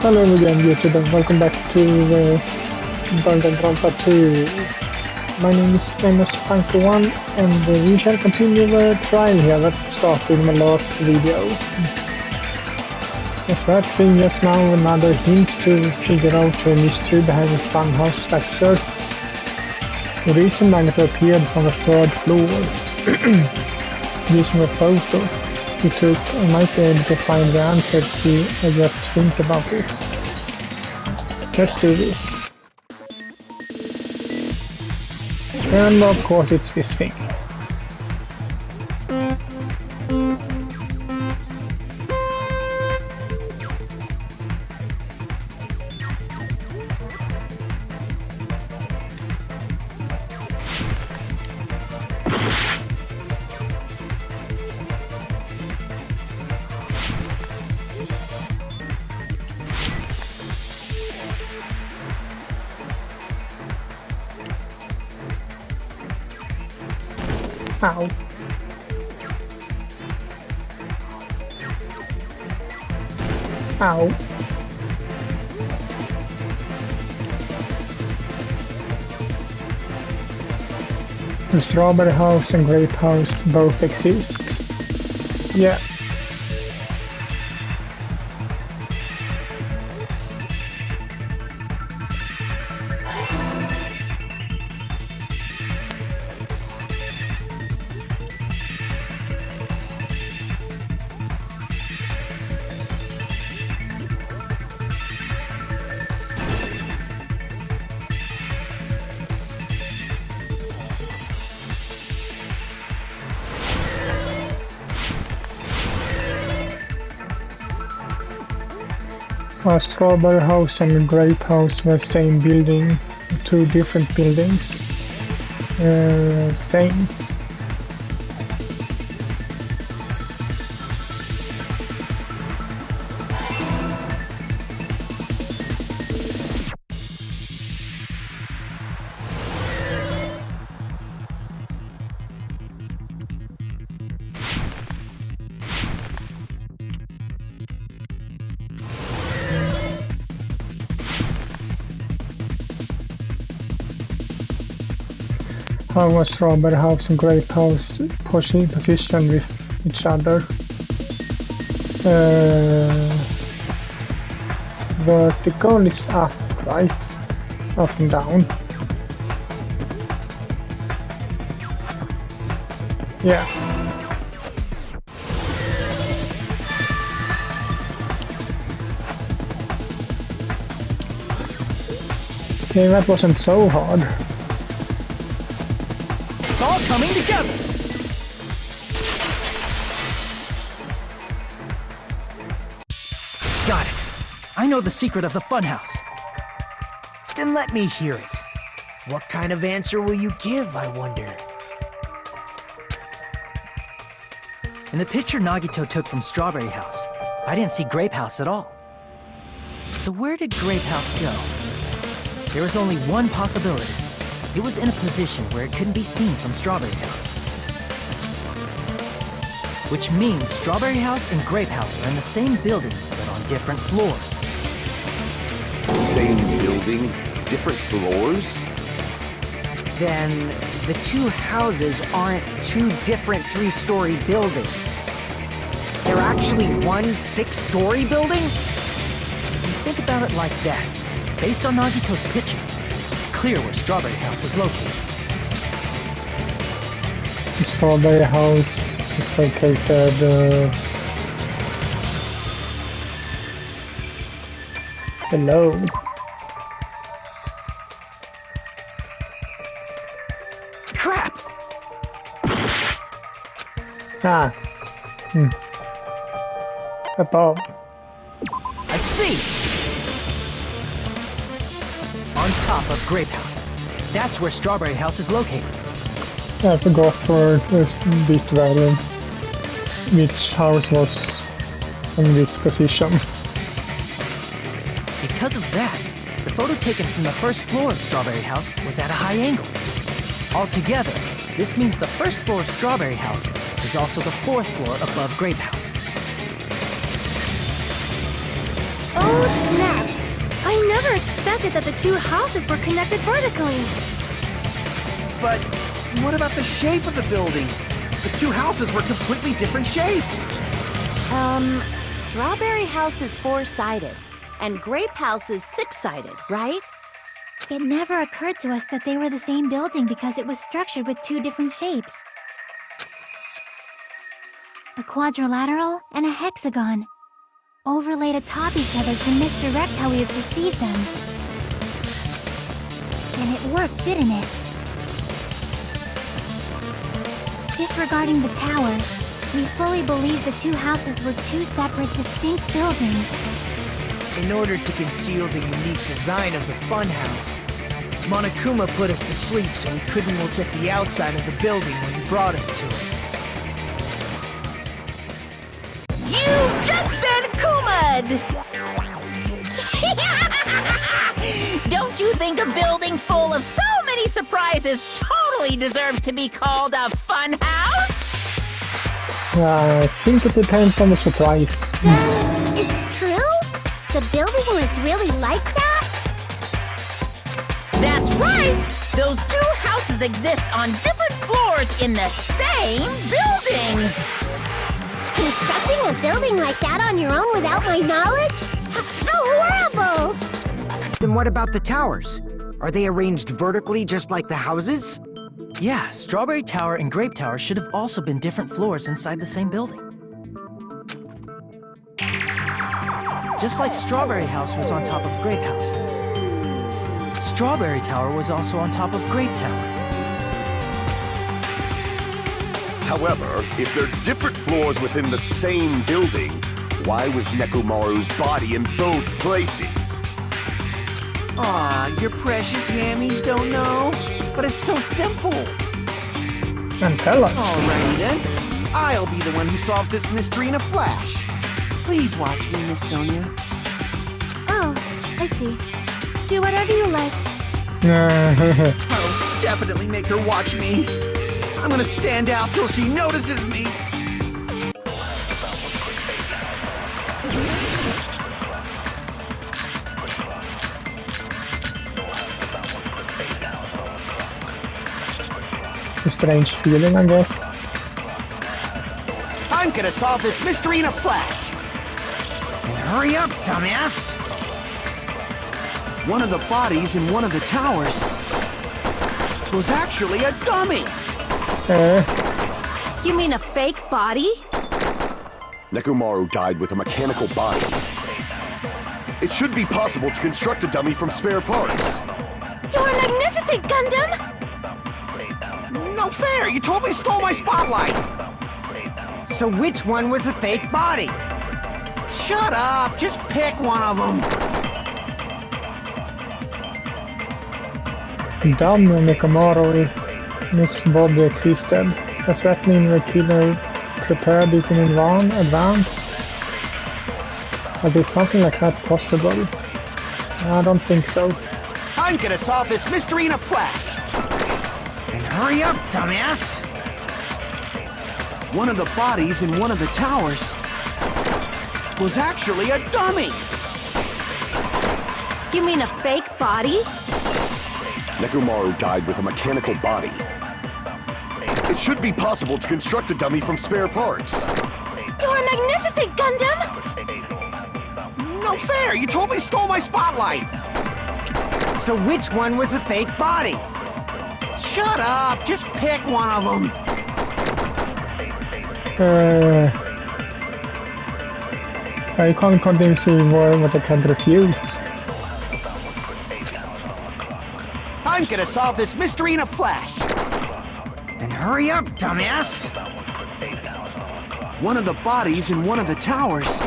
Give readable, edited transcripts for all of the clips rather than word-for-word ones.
Hello again, YouTube, and welcome back to Danganronpa 2. My name is MS-Punker1, and we shall continue the trial here that started in my last video. As that thing just now, another hint to figure out the mystery behind the funhouse structure. The reason Magneto appeared from the third floor. Using a photo he took, I might be able to find the answer if I just think about it. Let's do this. And of course it's this thing. Ow. Ow. The strawberry house and grape house both exist. Yeah. A strawberry house and a grape house were same building, two different buildings. Same. How was strawberry house and grape house positioned with each other? Vertical is up, right? Up and down. Yeah. Okay, that wasn't so hard. It's all coming together! Got it. I know the secret of the funhouse. Then let me hear it. What kind of answer will you give, I wonder? In the picture Nagito took from Strawberry House, I didn't see Grape House at all. So where did Grape House go? There was only one possibility. It was in a position where it couldn't be seen from Strawberry House. Which means Strawberry House and Grape House are in the same building, but on different floors. Same building, different floors? Then the two houses aren't two different three-story buildings. They're actually one 6-story building? If you think about it like that, based on Nagito's picture, it's clear where Strawberry House is located. The strawberry house is located below. Crap! Ah. Above. I see! On top of Grape House. That's where Strawberry House is located. I forgot for this bit where which house was in which position. Because of that, the photo taken from the first floor of Strawberry House was at a high angle. Altogether, this means the first floor of Strawberry House is also the fourth floor above Grape House. Oh snap! never expected that the two houses were connected vertically. But what about the shape of the building? The two houses were completely different shapes. Strawberry House is 4-sided, and Grape House is 6-sided, right? It never occurred to us that they were the same building because it was structured with two different shapes. A quadrilateral and a hexagon, overlaid atop each other to misdirect how we would perceive them. And it worked, didn't it? Disregarding the tower, we fully believed the two houses were two separate, distinct buildings. In order to conceal the unique design of the funhouse, Monokuma put us to sleep so we couldn't look at the outside of the building when he brought us to it. You've just been Kuma'd! Don't you think a building full of so many surprises totally deserves to be called a fun house? I think it depends on the surprise. It's true? The building was really like that? That's right! Those two houses exist on different floors in the same building! Constructing a building like that on your own without my knowledge? How horrible! Then what about the towers? Are they arranged vertically just like the houses? Yeah, Strawberry Tower and Grape Tower should have also been different floors inside the same building. Just like Strawberry House was on top of Grape House. Strawberry Tower was also on top of Grape Tower. However, if they're different floors within the same building, why was Nekomaru's body in both places? Aw, your precious hammies don't know? But it's so simple. And tell us. Alrighty then. I'll be the one who solves this mystery in a flash. Please watch me, Miss Sonia. Oh, I see. Do whatever you like. I'll definitely make her watch me. I'm gonna stand out till she notices me. A strange feeling, I guess. I'm gonna solve this mystery in a flash. And hurry up, dumbass! One of the bodies in one of the towers was actually a dummy! You mean a fake body? Nekomaru died with a mechanical body. It should be possible to construct a dummy from spare parts. You're magnificent, Gundam! No fair! You totally stole my spotlight! So which one was the fake body? Shut up! Just pick one of them! Damn, Nekomaru, this body existed. Does that mean the killer prepared it in advance? Or is something like that possible? I don't think so. I'm gonna solve this mystery in a flash! And hurry up, dumbass! One of the bodies in one of the towers was actually a dummy! You mean a fake body? Nekomaru died with a mechanical body. It should be possible to construct a dummy from spare parts. You're magnificent, Gundam! No fair! You totally stole my spotlight! So which one was the fake body? Shut up! Just pick one of them! I can't convince you more what I can refute. I'm gonna solve this mystery in a flash! Then hurry up, dumbass! One of the bodies in one of the towers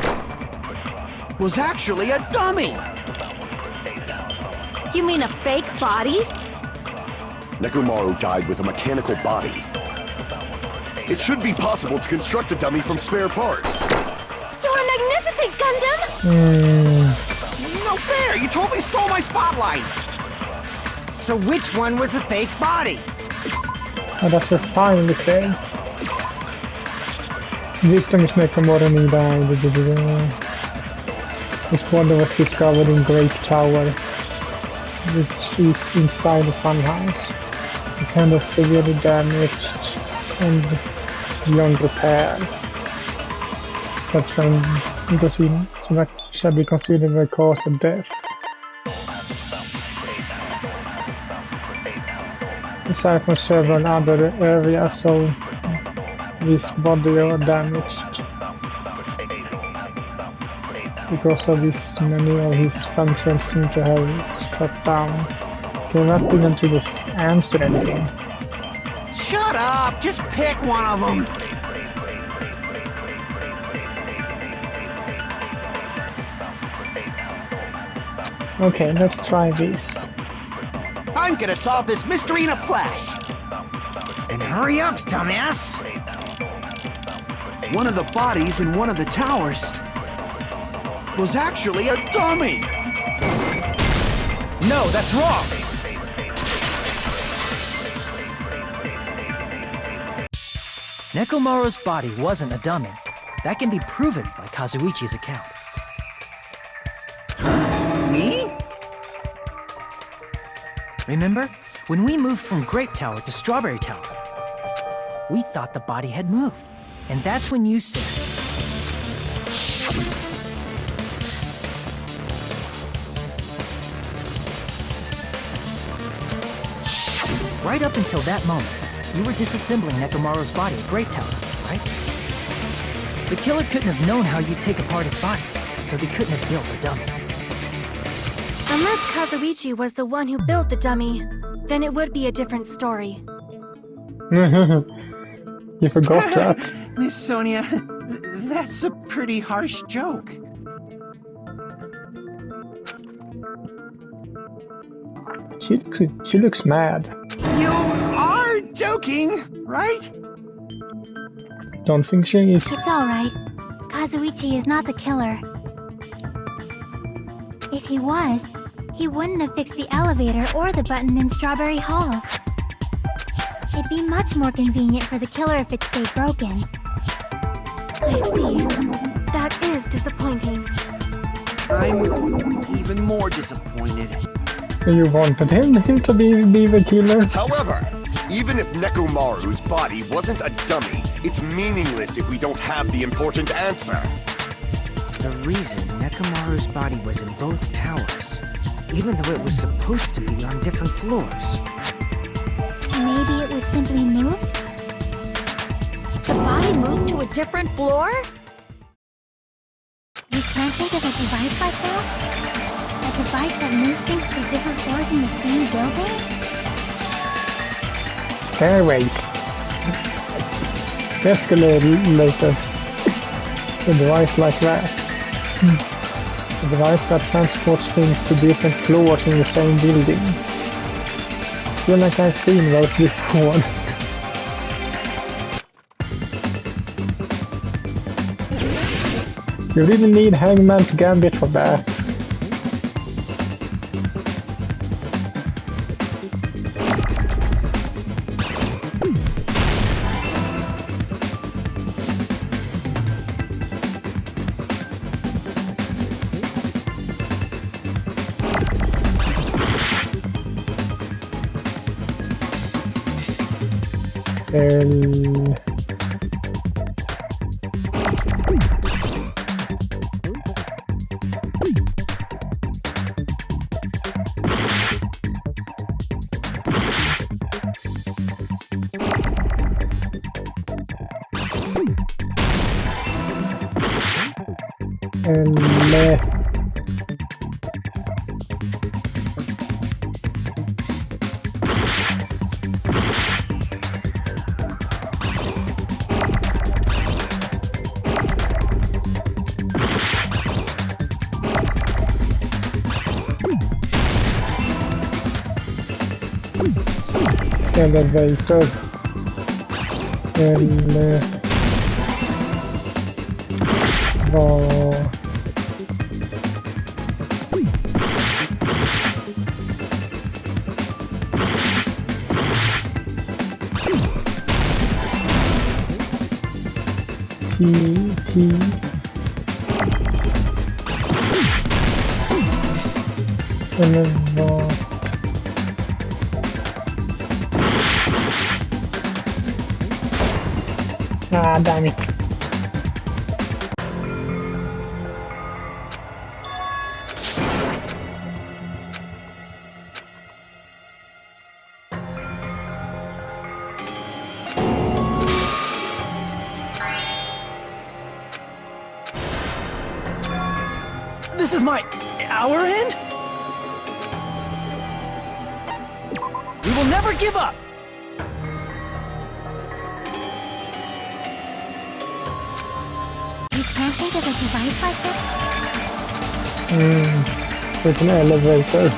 was actually a dummy! You mean a fake body? Nekomaru died with a mechanical body. It should be possible to construct a dummy from spare parts. You're magnificent, Gundam! No fair! You totally stole my spotlight! So which one was the fake body? Oh, that's what finally saying. Victim is Nekomaru ni died. His body was discovered in Grape Tower, which is inside the funhouse. His hand was severely damaged and beyond repair. That shall be considered the cause of death. Aside from several other areas of his body are damaged. Because of this, many of his functions seem to have shut down. Can not even to this answer anything. Shut up! Just pick one of them! Okay, let's try this. I'm gonna solve this mystery in a flash! And hurry up, dumbass! One of the bodies in one of the towers was actually a dummy! No, that's wrong! Nekomaru's body wasn't a dummy. That can be proven by Kazuichi's account. Me? Remember? When we moved from Grape Tower to Strawberry Tower, we thought the body had moved. And that's when you said... Right up until that moment, you were disassembling Nekomaru's body at Grape Tower, right? The killer couldn't have known how you'd take apart his body, so they couldn't have built a dummy. Unless Kazuichi was the one who built the dummy, then it would be a different story. You forgot that. Miss Sonia, that's a pretty harsh joke. She looks mad. You are joking, right? Don't think she is. It's alright. Kazuichi is not the killer. If he was, he wouldn't have fixed the elevator or the button in Strawberry Hall. It'd be much more convenient for the killer if it stayed broken. I see. That is disappointing. I'm even more disappointed. You wanted him to be the killer? However, even if Nekomaru's body wasn't a dummy, it's meaningless if we don't have the important answer. The reason Nekomaru's body was in both towers, even though it was supposed to be on different floors. Maybe it was simply moved? The body moved to a different floor? You can't think of a device like that? A device that moves things to different floors in the same building? Stairways. Escalators. A device like that. A device that transports things to different floors in the same building. I feel like I've seen those before. You really need Hangman's Gambit for that. Elevator. Eller vad? Ah, damn it. This is our end? We will never give up! You can't think of a device like this? There's an elevator.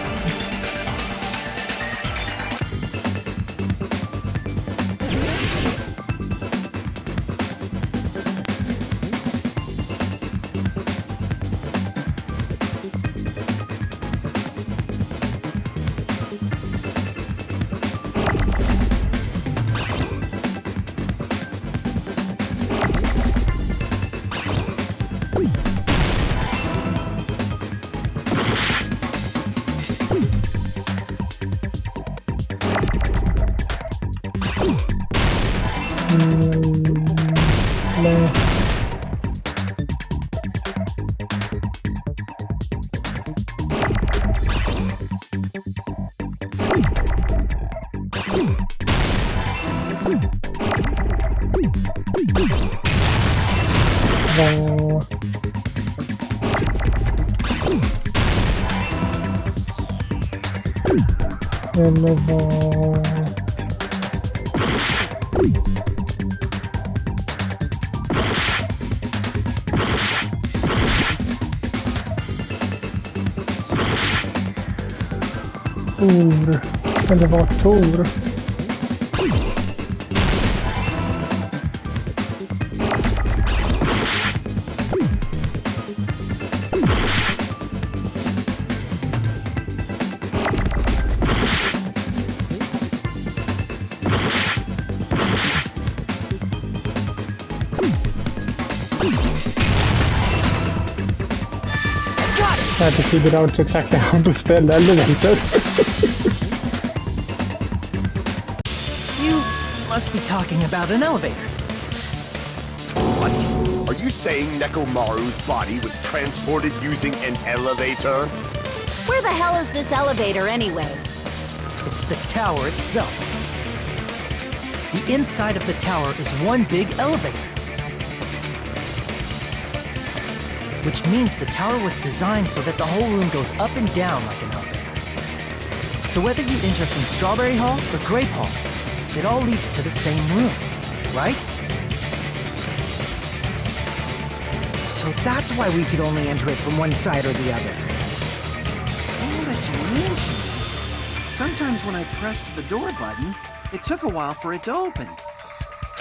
Tor. Eller var Tor? I had to figure out exactly how to spell elevator. You must be talking about an elevator. What? Are you saying Nekomaru's body was transported using an elevator? Where the hell is this elevator anyway? It's the tower itself. The inside of the tower is one big elevator. Which means the tower was designed so that the whole room goes up and down like an elevator. So whether you enter from Strawberry Hall or Grape Hall, it all leads to the same room, right? So that's why we could only enter it from one side or the other. Now that you mention it, sometimes when I pressed the door button, it took a while for it to open.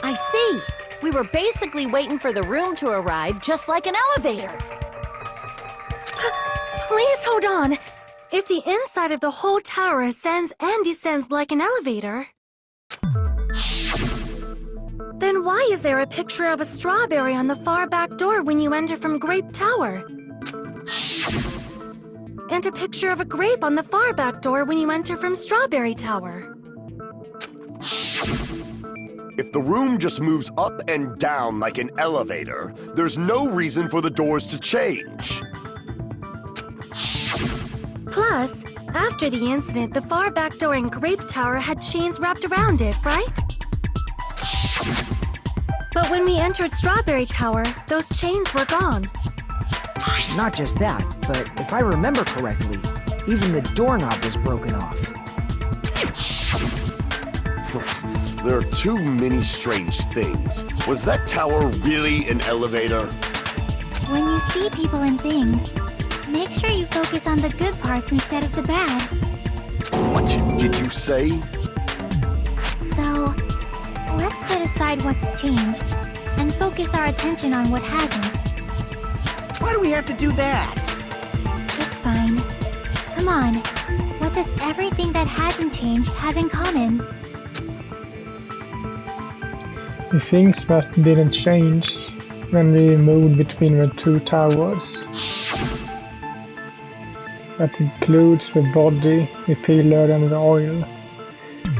I see. We were basically waiting for the room to arrive, just like an elevator. Please hold on. If the inside of the whole tower ascends and descends like an elevator, then why is there a picture of a strawberry on the far back door when you enter from Grape Tower? And a picture of a grape on the far back door when you enter from Strawberry Tower? If the room just moves up and down like an elevator, there's no reason for the doors to change. Plus, after the incident, the far back door in Grape Tower had chains wrapped around it, right? But when we entered Strawberry Tower, those chains were gone. Not just that, but if I remember correctly, even the doorknob was broken off. There are too many strange things. Was that tower really an elevator? When you see people and things, make sure you focus on the good parts instead of the bad. What did you say? So, let's put aside what's changed and focus our attention on what hasn't. Why do we have to do that? It's fine. Come on. What does everything that hasn't changed have in common? The things that didn't change when we moved between the two towers. That includes the body, the pillar, and the oil.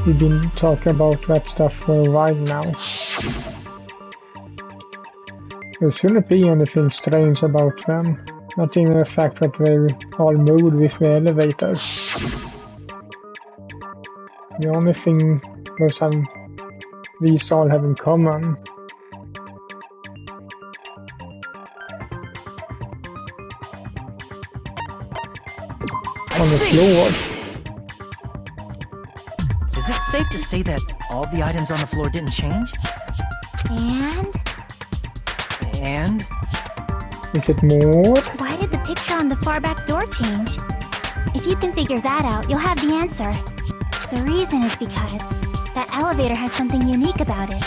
We've been talking about that stuff for a while now. There shouldn't be anything strange about them. Not even the fact that they all moved with the elevator. The only thing these all have in common on the floor. Is it safe to say that all the items on the floor didn't change? And? Is it more? Why did the picture on the far back door change? If you can figure that out, you'll have the answer. The reason is because that elevator has something unique about it.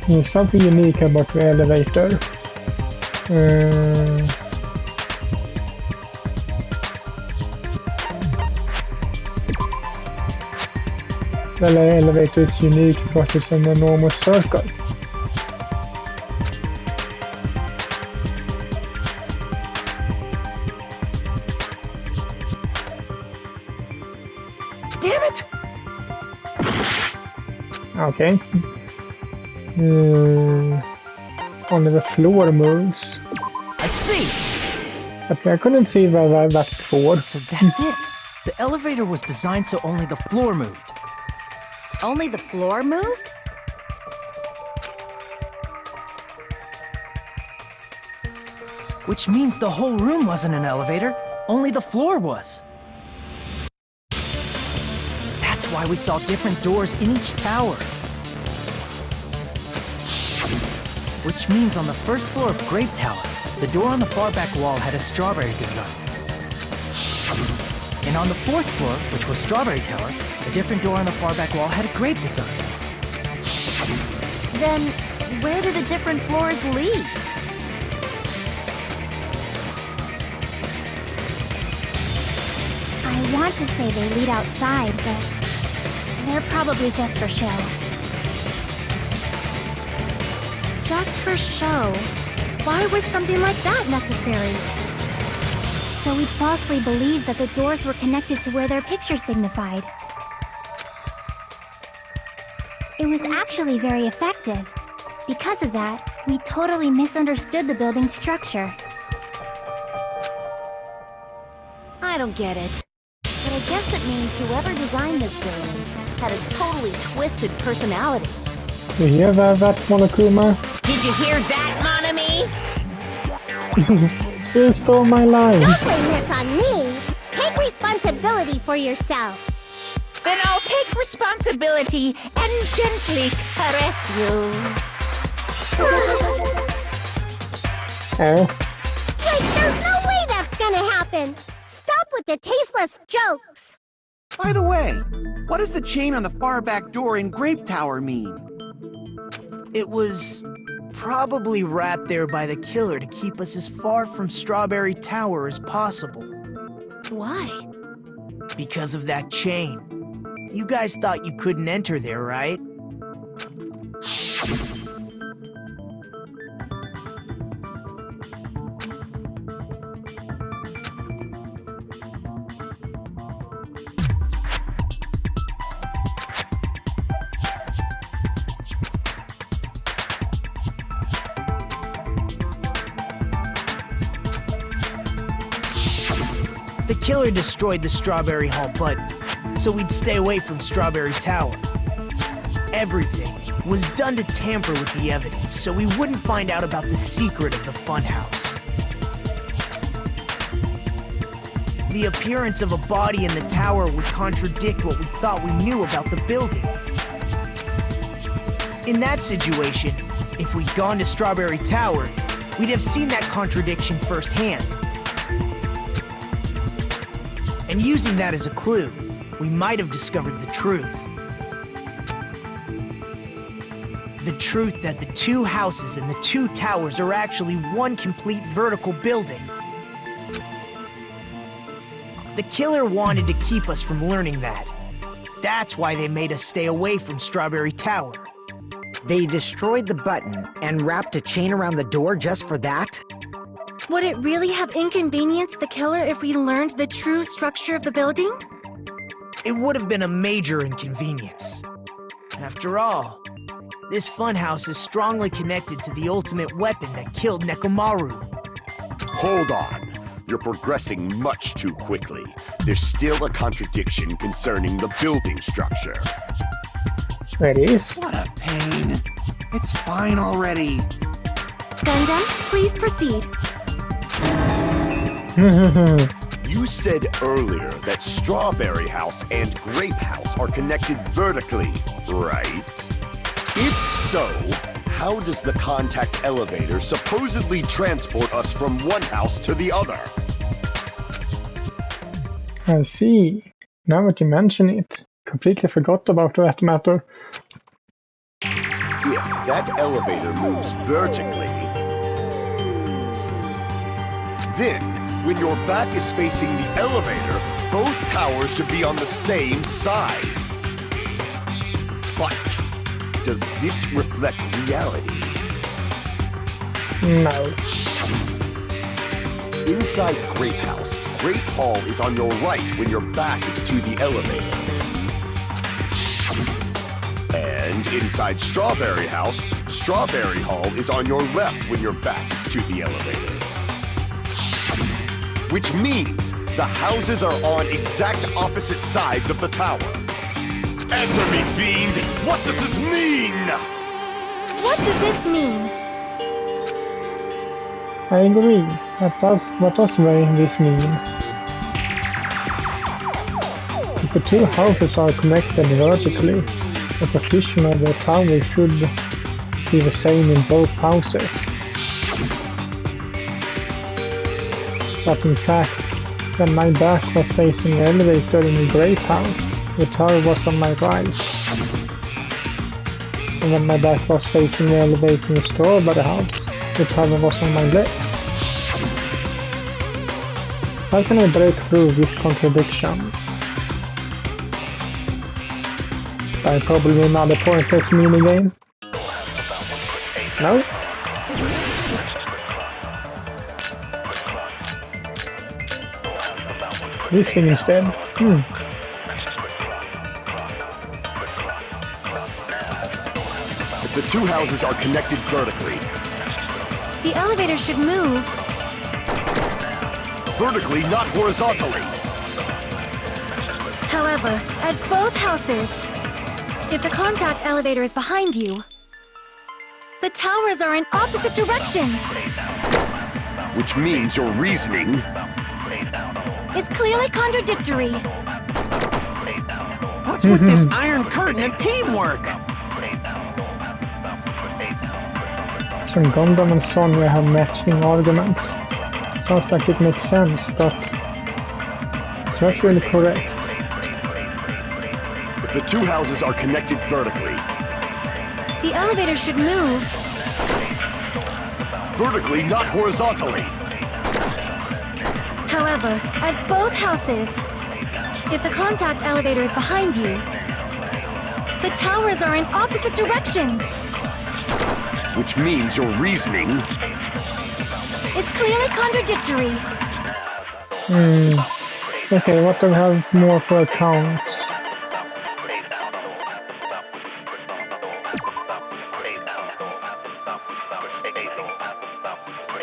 There's something unique about the elevator. The elevator is unique because it's an enormous circle. Damn it! Okay. Only the floor moves. I see! Okay, I couldn't see that before. So that's it. The elevator was designed so only the floor moved. Only the floor moved? Which means the whole room wasn't an elevator, only the floor was. That's why we saw different doors in each tower. Which means on the first floor of Grape Tower, the door on the far back wall had a strawberry design. And on the fourth floor, which was Strawberry Tower, a different door on the far back wall had a grape design. Then, where do the different floors lead? I want to say they lead outside, but they're probably just for show. Just for show? Why was something like that necessary? So we'd falsely believe that the doors were connected to where their picture signified. It was actually very effective. Because of that, we totally misunderstood the building's structure. I don't get it. But I guess it means whoever designed this building had a totally twisted personality. You hear that, Monokuma? Did you hear that, Monami? You stole my line. Don't blame this on me. Take responsibility for yourself. Then I'll take responsibility and gently caress you. Wait, there's no way that's gonna happen. Stop with the tasteless jokes. By the way, what does the chain on the far back door in Grape Tower mean? It was probably wrapped there by the killer to keep us as far from Strawberry Tower as possible. Why? Because of that chain. You guys thought you couldn't enter there, right? The killer destroyed the Strawberry Hall button, so we'd stay away from Strawberry Tower. Everything was done to tamper with the evidence, so we wouldn't find out about the secret of the funhouse. The appearance of a body in the tower would contradict what we thought we knew about the building. In that situation, if we'd gone to Strawberry Tower, we'd have seen that contradiction firsthand. And using that as a clue, we might have discovered the truth. The truth that the two houses and the two towers are actually one complete vertical building. The killer wanted to keep us from learning that. That's why they made us stay away from Strawberry Tower. They destroyed the button and wrapped a chain around the door just for that? Would it really have inconvenienced the killer if we learned the true structure of the building? It would have been a major inconvenience. After all, this funhouse is strongly connected to the ultimate weapon that killed Nekomaru. Hold on. You're progressing much too quickly. There's still a contradiction concerning the building structure. There it is. What a pain. It's fine already. Gundam, please proceed. You said earlier that Strawberry House and Grape House are connected vertically, right? If so, how does the contact elevator supposedly transport us from one house to the other? I see. Now that you mention it, completely forgot about that matter. If that elevator moves vertically, then when your back is facing the elevator, both towers should be on the same side. But does this reflect reality? No. Inside Grape House, Grape Hall is on your right when your back is to the elevator. And inside Strawberry House, Strawberry Hall is on your left when your back is to the elevator. Which means the houses are on exact opposite sides of the tower. Answer me, fiend! What does this mean? What does this mean? I agree. What does this mean? If the two houses are connected vertically, the position of the tower should be the same in both houses. But in fact, when my back was facing the elevator in the Grape House, the tower was on my right. And when my back was facing the elevator in the Strawberry House, the tower was on my left. How can I break through this contradiction? By probably another pointless minigame? No? This thing instead? If the two houses are connected vertically, The elevator should move. vertically, not horizontally. However, at both houses, if the contact elevator is behind you, the towers are in opposite directions. Which means your reasoning. It's clearly contradictory. What's with this iron curtain of teamwork? Some Gundam and Sonya have matching arguments. Sounds like it makes sense, but it's not really correct. If the two houses are connected vertically, The elevator should move. vertically, not horizontally. However, at both houses, if the contact elevator is behind you, the towers are in opposite directions. Which means your reasoning. It's clearly contradictory. Okay, what do we have more for accounts?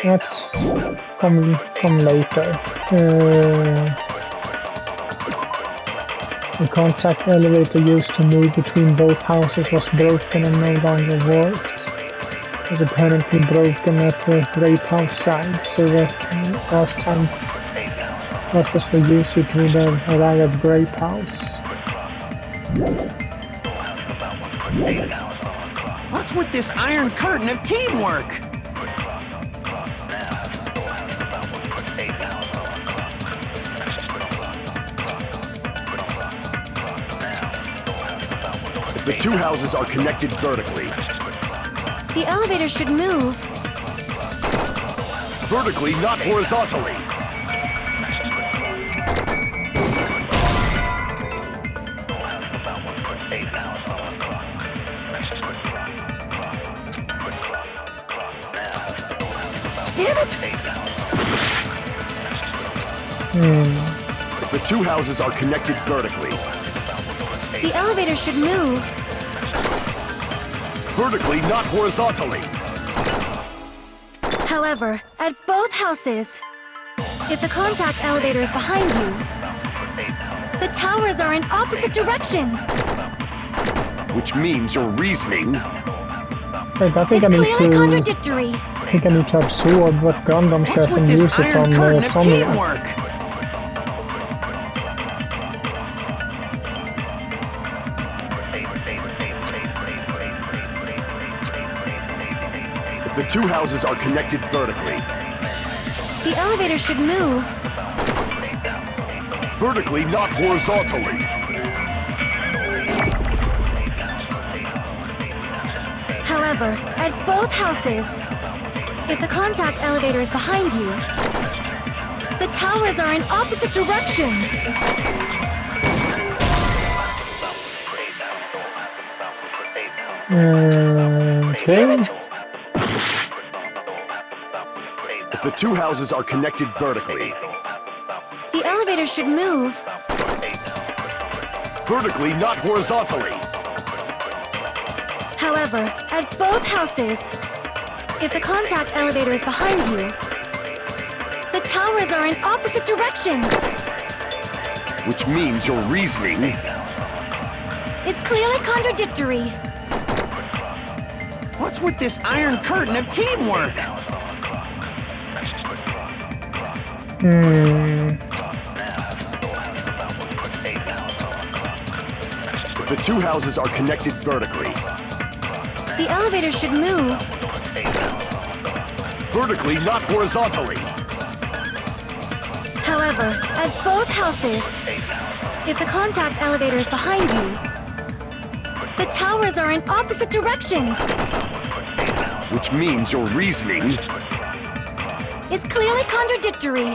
Let's come later. The contact elevator used to move between both houses was broken and no longer worked. It was apparently broken at the Grape House side, so that last time that was the use it with the arrive at Grape House. What's with this iron curtain of teamwork? If the two houses are connected vertically, The elevator should move. vertically, not horizontally. Damn it! If the two houses are connected vertically, The elevator should move. vertically, not horizontally. However, at both houses, if the contact elevator is behind you, the towers are in opposite directions. Which means your reasoning. Wait, I think It's I need clearly to. contradictory. I think I need to absorb what Gundam What's says with and this use it iron on curtain of Sonya. teamwork? If the two houses are connected vertically, The elevator should move. vertically, not horizontally. However, at both houses, if the contact elevator is behind you, the towers are in opposite directions. Okay. If the two houses are connected vertically, The elevator should move. vertically, not horizontally. However, at both houses, if the contact elevator is behind you, the towers are in opposite directions. Which means your reasoning. It's clearly contradictory. What's with this iron curtain of teamwork? If the two houses are connected vertically, The elevator should move. vertically, not horizontally. However, at both houses, if the contact elevator is behind you, the towers are in opposite directions. Which means your reasoning. It's clearly contradictory.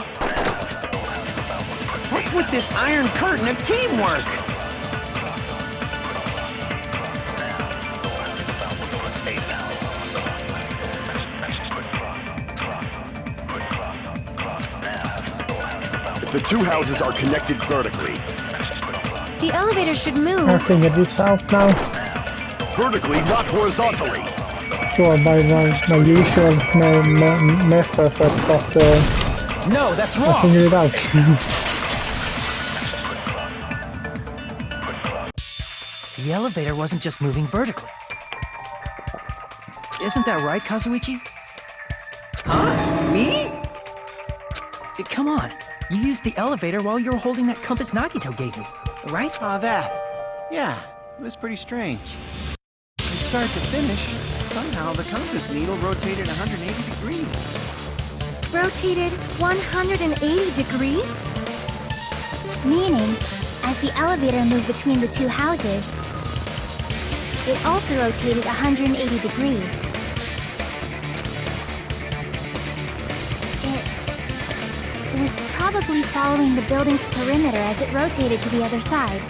What's with this iron curtain of teamwork? If the two houses are connected vertically, The elevator should I move. figured this out now. vertically, not horizontally. Sure, by my usual method, but No, that's I wrong! figured it out. The elevator wasn't just moving vertically. Isn't that right, Kazuichi? Huh? Me? Come on. You used the elevator while you were holding that compass Nagito gave you, right? Oh, that. Yeah, it was pretty strange. From start to finish, somehow the compass needle rotated 180 degrees. Rotated 180 degrees? Meaning, as the elevator moved between the two houses, it also rotated 180 degrees. It was probably following the building's perimeter as it rotated to the other side.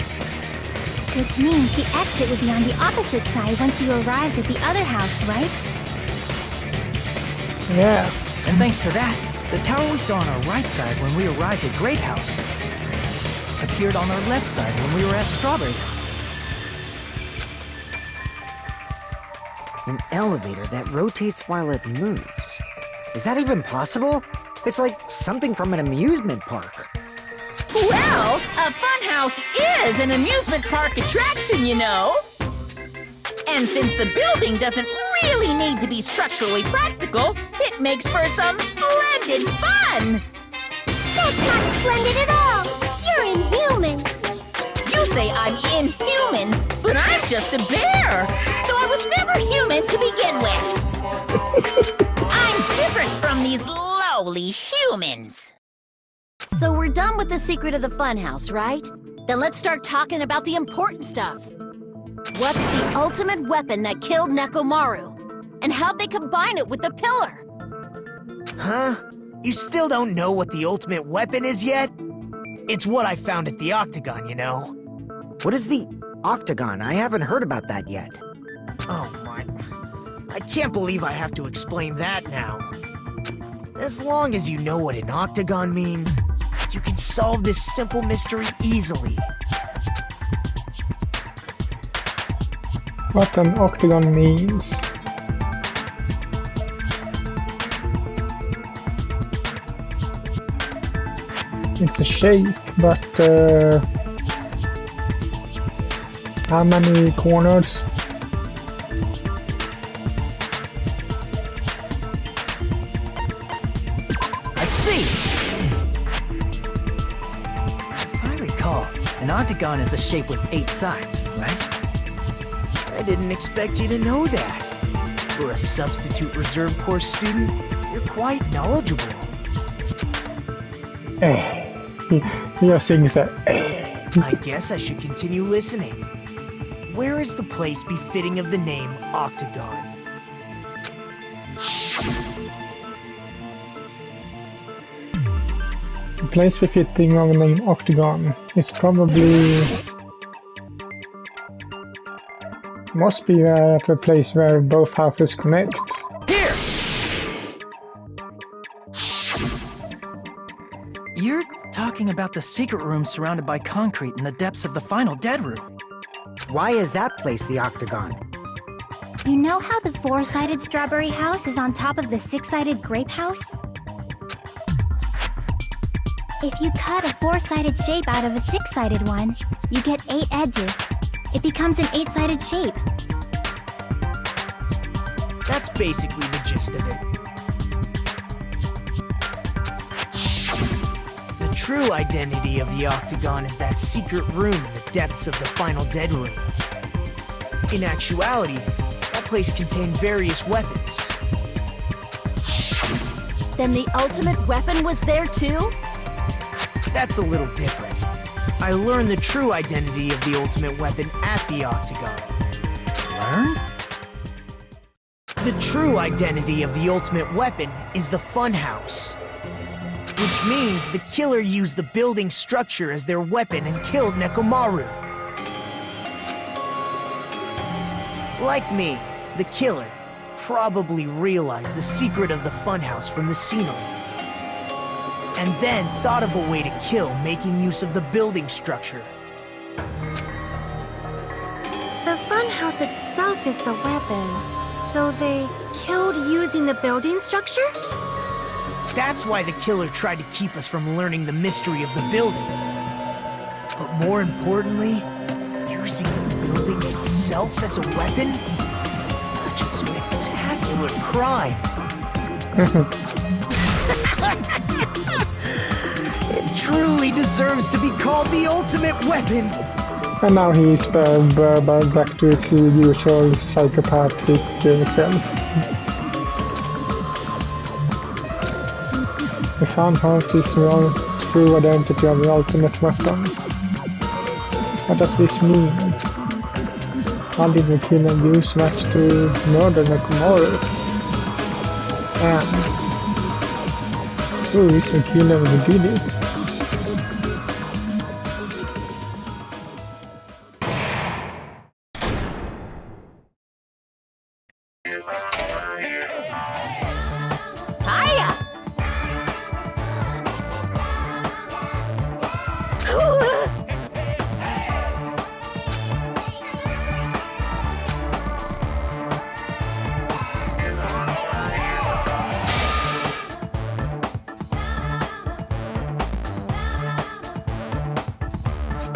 Which means the exit would be on the opposite side once you arrived at the other house, right? Yeah. And thanks to that, the tower we saw on our right side when we arrived at Grape House appeared on our left side when we were at Strawberry House. An elevator that rotates while it moves. Is that even possible? It's like something from an amusement park. Well, a funhouse is an amusement park attraction, you know. And since the building doesn't really need to be structurally practical, it makes for some splendid fun. That's not splendid at all! You're inhuman! You say I'm inhuman, but I'm just a bear. So I was never human to begin with. I'm different from these lowly humans. So we're done with the secret of the funhouse, right? Then let's start talking about the important stuff. What's the ultimate weapon that killed Nekomaru? And how'd they combine it with the pillar? Huh? You still don't know what the ultimate weapon is yet? It's what I found at the Octagon, you know. What is the Octagon? I haven't heard about that yet. Oh my... I can't believe I have to explain that now. As long as you know what an octagon means, you can solve this simple mystery easily. What an octagon means. It's a shape, but how many corners? I see! If I recall, an octagon is a shape with 8 sides, right? I didn't expect you to know that. For a substitute reserve course student, you're quite knowledgeable. He just sings that. I guess I should continue listening. Where is the place befitting of the name Octagon? The place befitting of the name Octagon is probably must be at a place where both houses connect. Here! You're talking about the secret room surrounded by concrete in the depths of the final dead room. Why is that place the octagon? You know how the 4-sided strawberry house is on top of the 6-sided grape house? If you cut a 4-sided shape out of a 6-sided one, you get 8 edges. It becomes an 8-sided shape. That's basically the gist of it. The true identity of the octagon is that secret room in the depths of the final dead room. In actuality, that place contained various weapons. Then the ultimate weapon was there too? That's a little different. I learned the true identity of the ultimate weapon at the octagon. Learn? The true identity of the ultimate weapon is the funhouse. Which means the killer used the building structure as their weapon and killed Nekomaru. Like me, the killer probably realized the secret of the funhouse from the scenery. And then thought of a way to kill making use of the building structure. The funhouse itself is the weapon, so they killed using the building structure? That's why the killer tried to keep us from learning the mystery of the building. But more importantly, using the building itself as a weapon? Such a spectacular crime. It truly deserves to be called the ultimate weapon. And now he's back to his usual psychopathic self. The funhouse is the true identity of the ultimate weapon. What does this mean? How did the killer use that to murder Nekomaru? And who is the killer who did it? Hiya!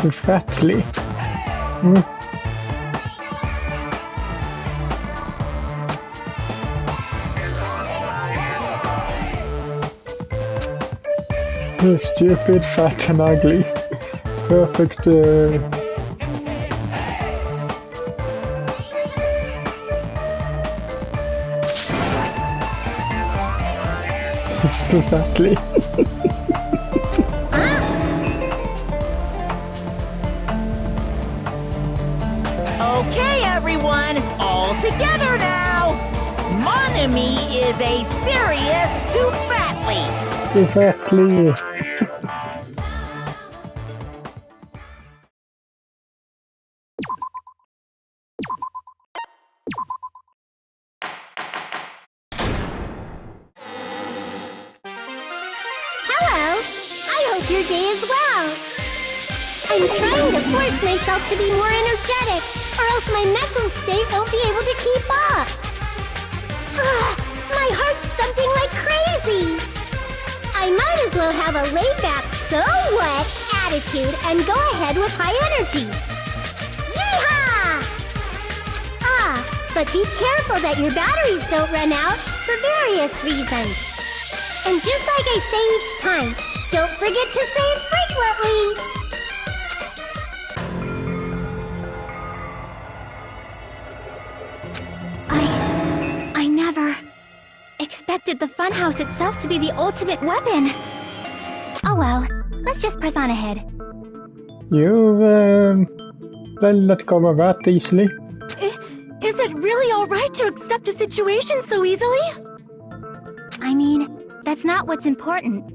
Too fatly. Stupid, fat and ugly. Perfect too fatly. Okay, everyone, all together now. Mon ami is a serious stupatly. Too fatly. like your day as well. I'm trying to force myself to be more energetic, or else my mental state won't be able to keep up. My heart's thumping like crazy. I might as well have a laid-back, so what attitude and go ahead with high energy. Yeehaw! But be careful that your batteries don't run out for various reasons. And just like I say each time, don't forget to save frequently. I never expected the funhouse itself to be the ultimate weapon. Oh well, let's just press on ahead. You let go of that easily. Is it really alright to accept a situation so easily? I mean, that's not what's important.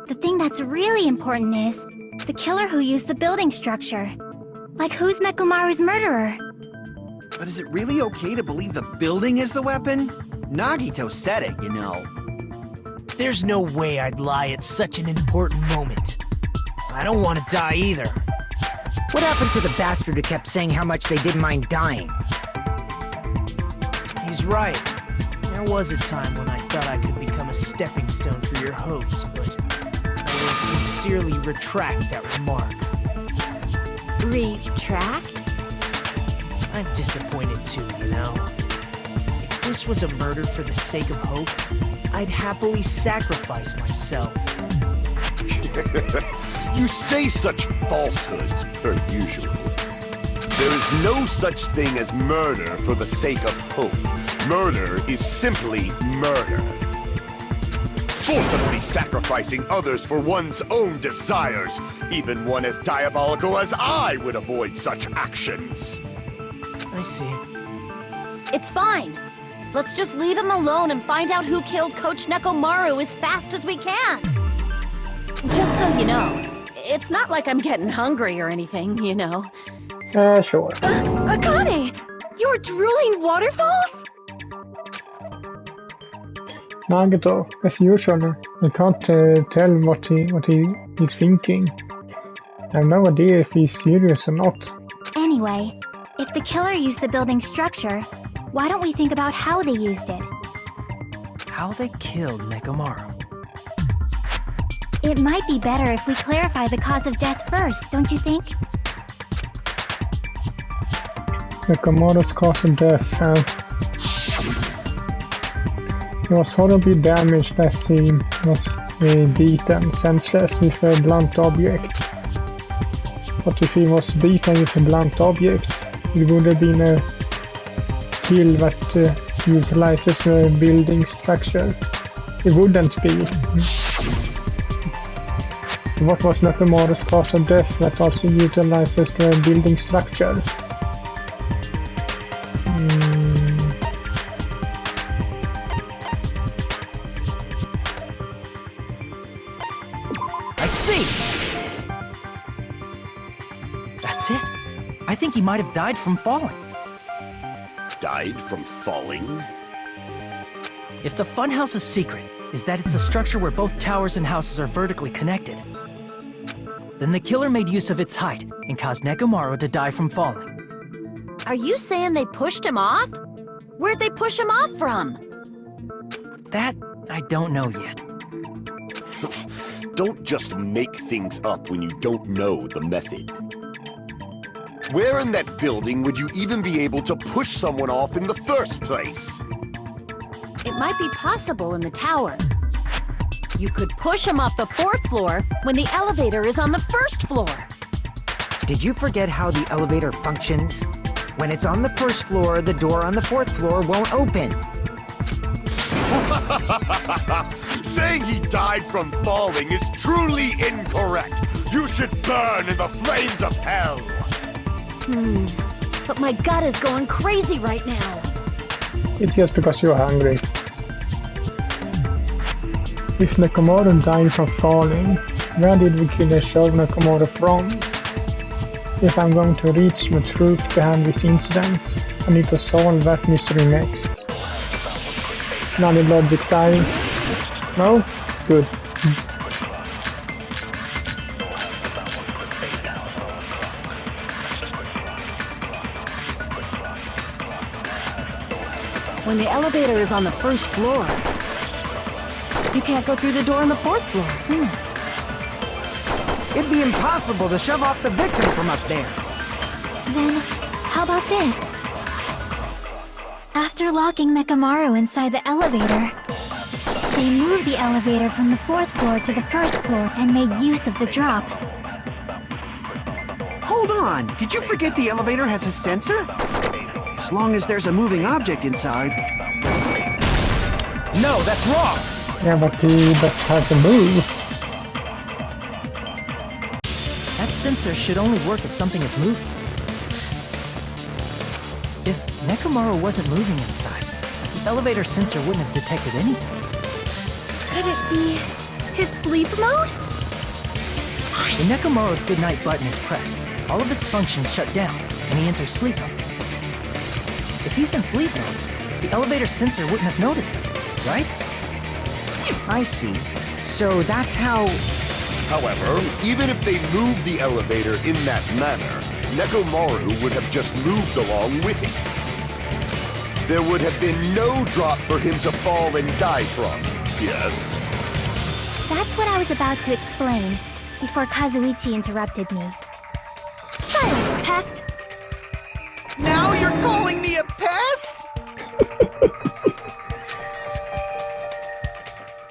The thing that's really important is the killer who used the building structure. Like, who's Mekomaru's murderer? But is it really okay to believe the building is the weapon? Nagito said it, you know. There's no way I'd lie at such an important moment. I don't want to die either. What happened to the bastard who kept saying how much they didn't mind dying? He's right. There was a time when I thought I could become a stepping stone for your hopes, but I will sincerely retract that remark. Retract? I'm disappointed too, you know. If this was a murder for the sake of hope, I'd happily sacrifice myself. You say such falsehoods, per usual. There is no such thing as murder for the sake of hope. Murder is simply murder. Forcibly sacrificing others for one's own desires. Even one as diabolical as I would avoid such actions. I see. It's fine. Let's just leave him alone and find out who killed Coach Nekomaru as fast as we can. Just so you know, it's not like I'm getting hungry or anything, you know. Sure. Akane! You're drooling waterfalls? Nagito, as usual, I can't tell what he's thinking. I have no idea if he's serious or not. Anyway, if the killer used the building structure, why don't we think about how they used it? How they killed Nekomaru. It might be better if we clarify the cause of death first, don't you think? Nekomaru's cause of death. He was horribly damaged as he was beaten senseless with a blunt object. But if he was beaten with a blunt object, it would have been a kill that utilizes the building structure. It wouldn't be. What was Nekomaru's cause of death that also utilizes the building structure? I see! That's it. I think he might have died from falling. Died from falling? If the funhouse's secret is that it's a structure where both towers and houses are vertically connected, then the killer made use of its height and caused Nekomaru to die from falling. Are you saying they pushed him off? Where'd they push him off from? That I don't know yet. Don't just make things up when you don't know the method. Where in that building would you even be able to push someone off in the first place? It might be possible in the tower. You could push him off the 4th floor when the elevator is on the 1st floor. Did you forget how the elevator functions? When it's on the 1st floor, the door on the 4th floor won't open. Saying he died from falling is truly incorrect. You should burn in the flames of hell. But my gut is going crazy right now. It's just because you're hungry. If Nekomaru died from falling, where did the killer shove Nekomaru from? If I'm going to reach the truth behind this incident, I need to solve that mystery next. Another logic die? No? Good. When the elevator is on the first floor, you can't go through the door on the fourth floor. It'd be impossible to shove off the victim from up there. Then, how about this? After locking Mekamaru inside the elevator, they moved the elevator from the fourth floor to the first floor and made use of the drop. Hold on, did you forget the elevator has a sensor? As long as there's a moving object inside. No, that's wrong! Yeah, but he doesn't have to move. That sensor should only work if something is moving. If Nekomaru wasn't moving inside, the elevator sensor wouldn't have detected anything. Could it be his sleep mode? When Nekomaru's goodnight button is pressed, all of his functions shut down, and he enters sleep mode. If he's in sleep mode, the elevator sensor wouldn't have noticed him, right? I see. So that's how... However, even if they moved the elevator in that manner, Nekomaru would have just moved along with it. There would have been no drop for him to fall and die from, yes? That's what I was about to explain before Kazuichi interrupted me. Silence, pest! Now you're calling me a pest?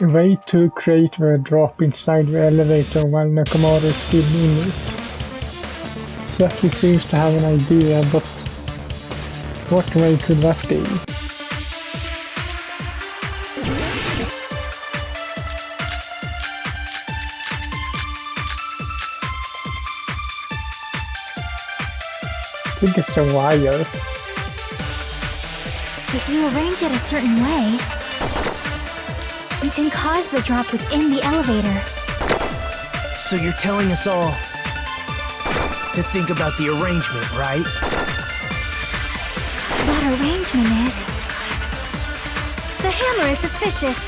A way to create a drop inside the elevator while Nekomaru is still in it. Jackie seems to have an idea, but what way could that be? I think it's the wire. If you arrange it a certain way, you can cause the drop within the elevator. So you're telling us all to think about the arrangement, right? That arrangement is... The hammer is suspicious.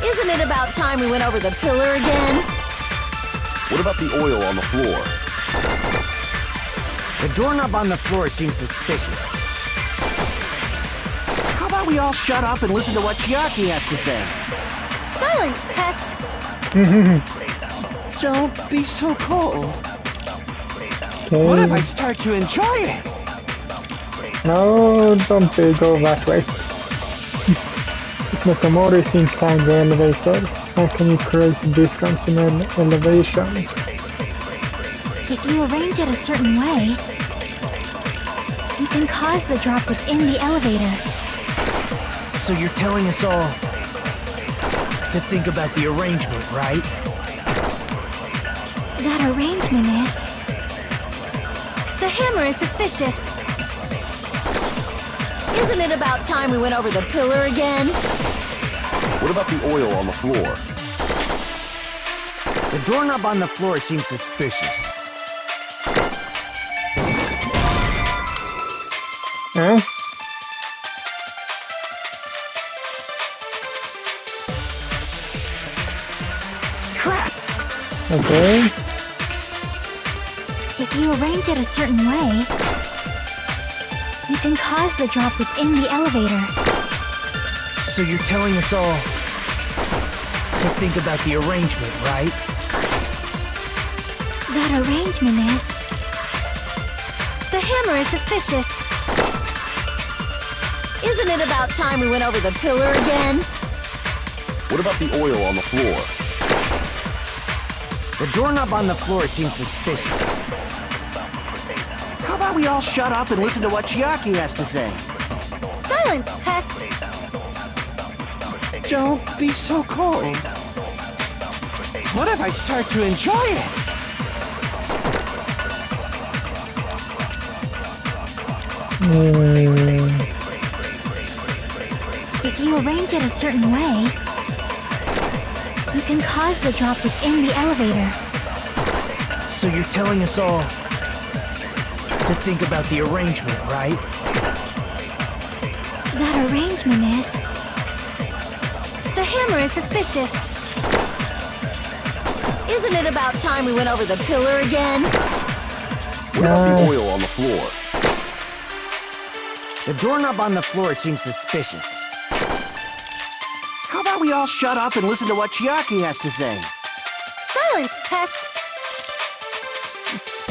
Isn't it about time we went over the pillar again? What about the oil on the floor? The doorknob on the floor seems suspicious. How about we all shut up and listen to what Chiaki has to say? Silence, pest! Don't be so cold. Okay. What if I start to enjoy it? No, don't go that way. If Nekomaru is inside the elevator, how can you create a difference in elevation? If you arrange it a certain way, you can cause the drop within the elevator. So you're telling us all to think about the arrangement, right? That arrangement is... The hammer is suspicious. Isn't it about time we went over the pillar again? What about the oil on the floor? The doorknob on the floor seems suspicious. Huh? Crap! Okay. If you arrange it a certain way, you can cause the drop within the elevator. So you're telling us all to think about the arrangement, right? That arrangement is... The hammer is suspicious. Isn't it about time we went over the pillar again? What about the oil on the floor? The doorknob on the floor seems suspicious. How about we all shut up and listen to what Chiaki has to say? Silence, pest! Don't be so cold. What if I start to enjoy it? If you arrange it a certain way, you can cause the drop within the elevator. So you're telling us all to think about the arrangement, right? That arrangement is... The hammer is suspicious. Isn't it about time we went over the pillar again? What about the oil on the floor? The doorknob on the floor seems suspicious. How about we all shut up and listen to what Chiaki has to say? Silence, pest!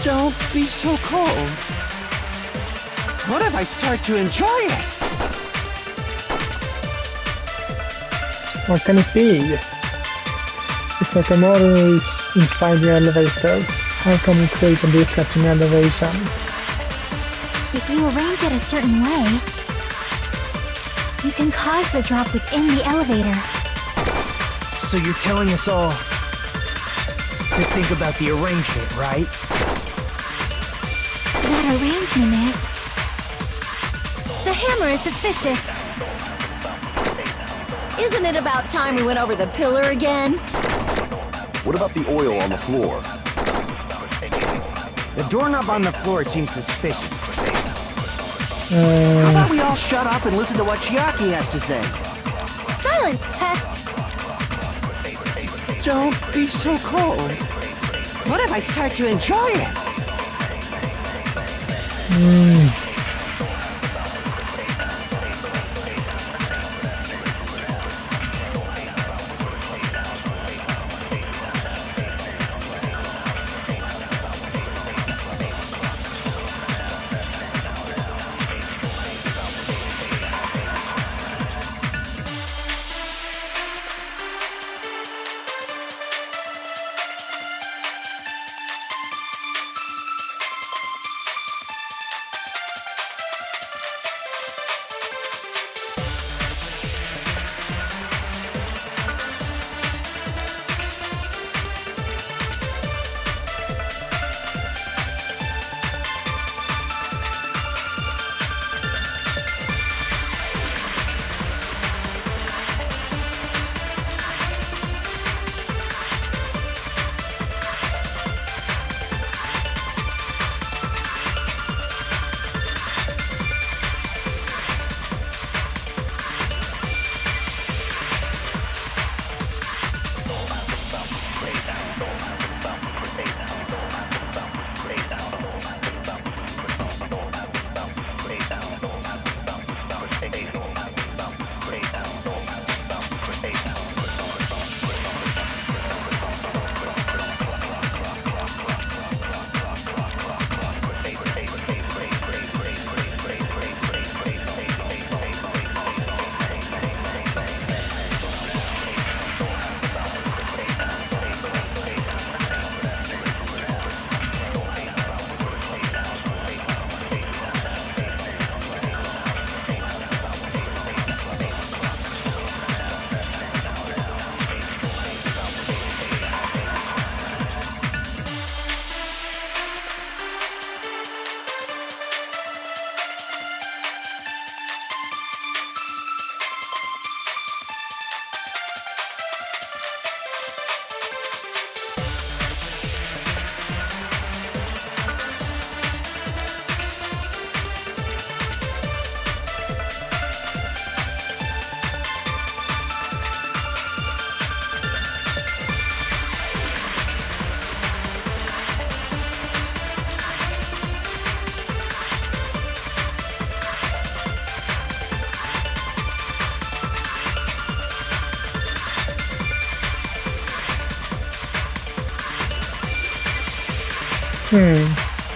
Don't be so cold. What if I start to enjoy it? What can it be? If Nakamura is inside the elevator, how can we create a difference in elevation? If you arrange it a certain way, you can cause the drop within the elevator. So you're telling us all to think about the arrangement, right? That arrangement is... The hammer is suspicious. Isn't it about time we went over the pillar again? What about the oil on the floor? The doorknob on the floor seems suspicious. How about we all shut up and listen to what Chiaki has to say? Silence, pest! Don't be so cold. What if I start to enjoy it?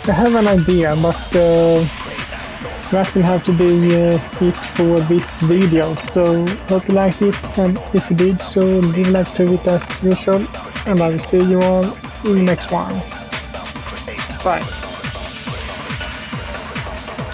I have an idea, but that will have to be it for this video. So hope you liked it, and if you did so, leave a like to it as usual, and I will see you all in the next one. Bye.